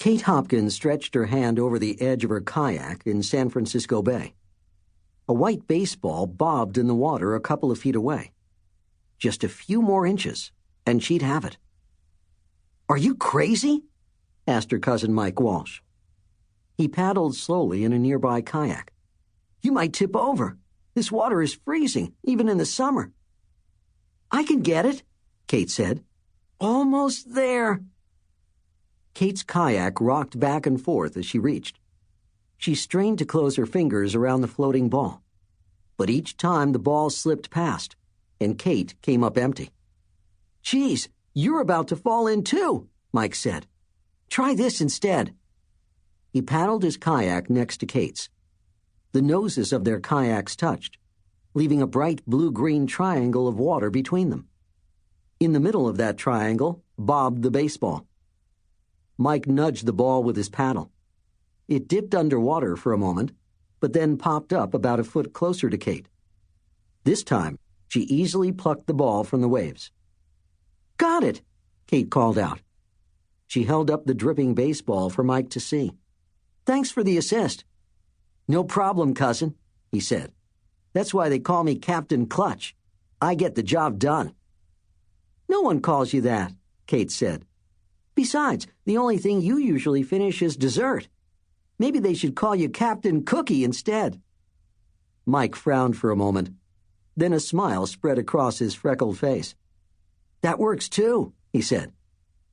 Kate Hopkins stretched her hand over the edge of her kayak in San Francisco Bay. A white baseball bobbed in the water a couple of feet away. Just a few more inches, and she'd have it. "Are you crazy?" asked her cousin Mike Walsh. He paddled slowly in a nearby kayak. "You might tip over. This water is freezing, even in the summer." "I can get it," Kate said. "Almost there." Kate's kayak rocked back and forth as she reached. She strained to close her fingers around the floating ball. But each time the ball slipped past, and Kate came up empty. "Geez, you're about to fall in too," Mike said. "Try this instead." He paddled his kayak next to Kate's. The noses of their kayaks touched, leaving a bright blue-green triangle of water between them. In the middle of that triangle bobbed the baseball. Mike nudged the ball with his paddle. It dipped underwater for a moment, but then popped up about a foot closer to Kate. This time, she easily plucked the ball from the waves. "Got it!" Kate called out. She held up the dripping baseball for Mike to see. "Thanks for the assist." "No problem, cousin," he said. "That's why they call me Captain Clutch. I get the job done." "No one calls you that," Kate said. "Besides, the only thing you usually finish is dessert. Maybe they should call you Captain Cookie instead." Mike frowned for a moment. Then a smile spread across his freckled face. "That works too," he said.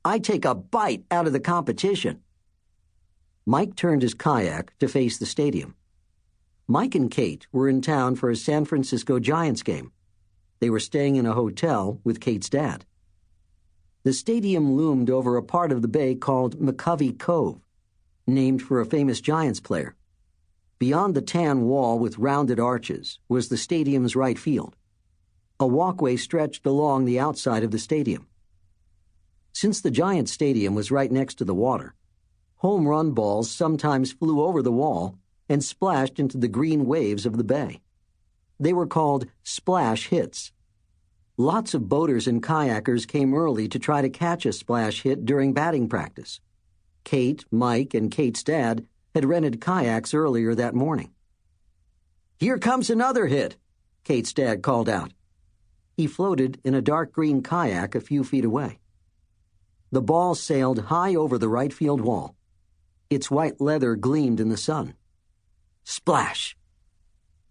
"I take a bite out of the competition." Mike turned his kayak to face the stadium. Mike and Kate were in town for a San Francisco Giants game. They were staying in a hotel with Kate's dad. The stadium loomed over a part of the bay called McCovey Cove, named for a famous Giants player. Beyond the tan wall with rounded arches was the stadium's right field. A walkway stretched along the outside of the stadium. Since the Giants stadium was right next to the water, home run balls sometimes flew over the wall and splashed into the green waves of the bay. They were called splash hits. Lots of boaters and kayakers came early to try to catch a splash hit during batting practice. Kate, Mike, and Kate's dad had rented kayaks earlier that morning. "Here comes another hit," Kate's dad called out. He floated in a dark green kayak a few feet away. The ball sailed high over the right field wall. Its white leather gleamed in the sun. Splash!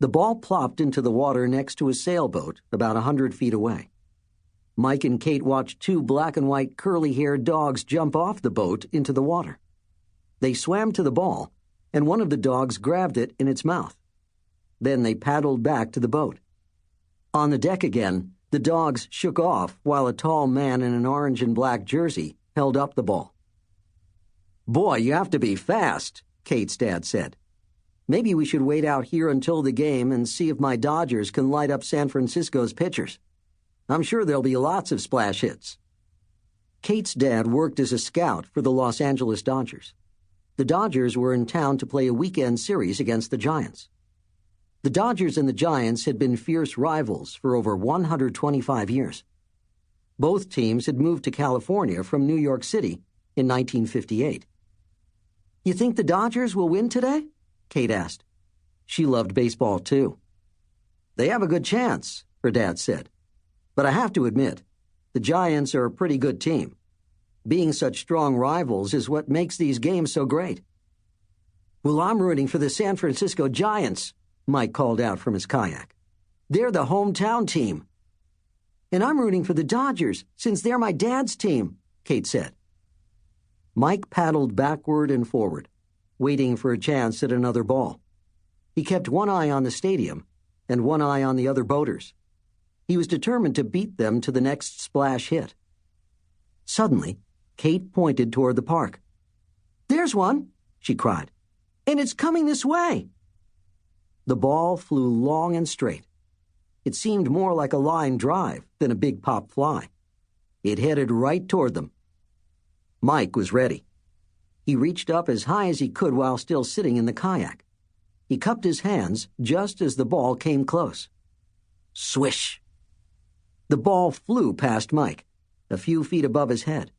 The ball plopped into the water next to a sailboat about 100 feet away. Mike and Kate watched two black and white curly-haired dogs jump off the boat into the water. They swam to the ball, and one of the dogs grabbed it in its mouth. Then they paddled back to the boat. On the deck again, the dogs shook off while a tall man in an orange and black jersey held up the ball. "Boy, you have to be fast," Kate's dad said. "Maybe we should wait out here until the game and see if my Dodgers can light up San Francisco's pitchers. I'm sure there'll be lots of splash hits." Kate's dad worked as a scout for the Los Angeles Dodgers. The Dodgers were in town to play a weekend series against the Giants. The Dodgers and the Giants had been fierce rivals for over 125 years. Both teams had moved to California from New York City in 1958. "You think the Dodgers will win today?" Kate asked. She loved baseball, too. "They have a good chance," her dad said. "But I have to admit, the Giants are a pretty good team. Being such strong rivals is what makes these games so great." "Well, I'm rooting for the San Francisco Giants," Mike called out from his kayak. "They're the hometown team." "And I'm rooting for the Dodgers, since they're my dad's team," Kate said. Mike paddled backward and forward, waiting for a chance at another ball. He kept one eye on the stadium and one eye on the other boaters. He was determined to beat them to the next splash hit. Suddenly, Kate pointed toward the park. "There's one," she cried, "and it's coming this way." The ball flew long and straight. It seemed more like a line drive than a big pop fly. It headed right toward them. Mike was ready. He reached up as high as he could while still sitting in the kayak. He cupped his hands just as the ball came close. Swish! The ball flew past Mike, a few feet above his head.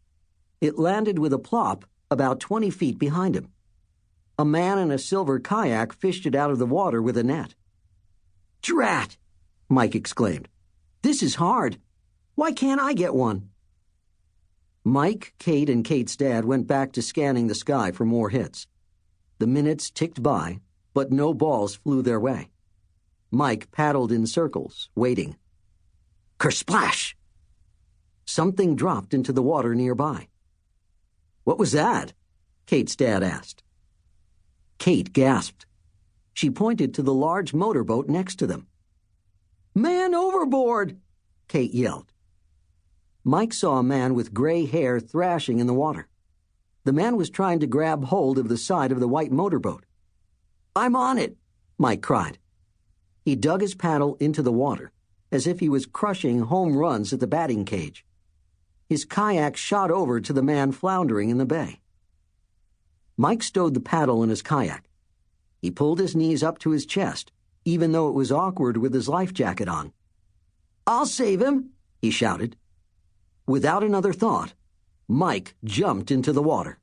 It landed with a plop about 20 feet behind him. A man in a silver kayak fished it out of the water with a net. "Drat!" Mike exclaimed. "This is hard. Why can't I get one?" Mike, Kate, and Kate's dad went back to scanning the sky for more hits. The minutes ticked by, but no balls flew their way. Mike paddled in circles, waiting. Kersplash! Something dropped into the water nearby. "What was that?" Kate's dad asked. Kate gasped. She pointed to the large motorboat next to them. "Man overboard!" Kate yelled. Mike saw a man with gray hair thrashing in the water. The man was trying to grab hold of the side of the white motorboat. "I'm on it!" Mike cried. He dug his paddle into the water, as if he was crushing home runs at the batting cage. His kayak shot over to the man floundering in the bay. Mike stowed the paddle in his kayak. He pulled his knees up to his chest, even though it was awkward with his life jacket on. "I'll save him!" he shouted. Without another thought, Mike jumped into the water.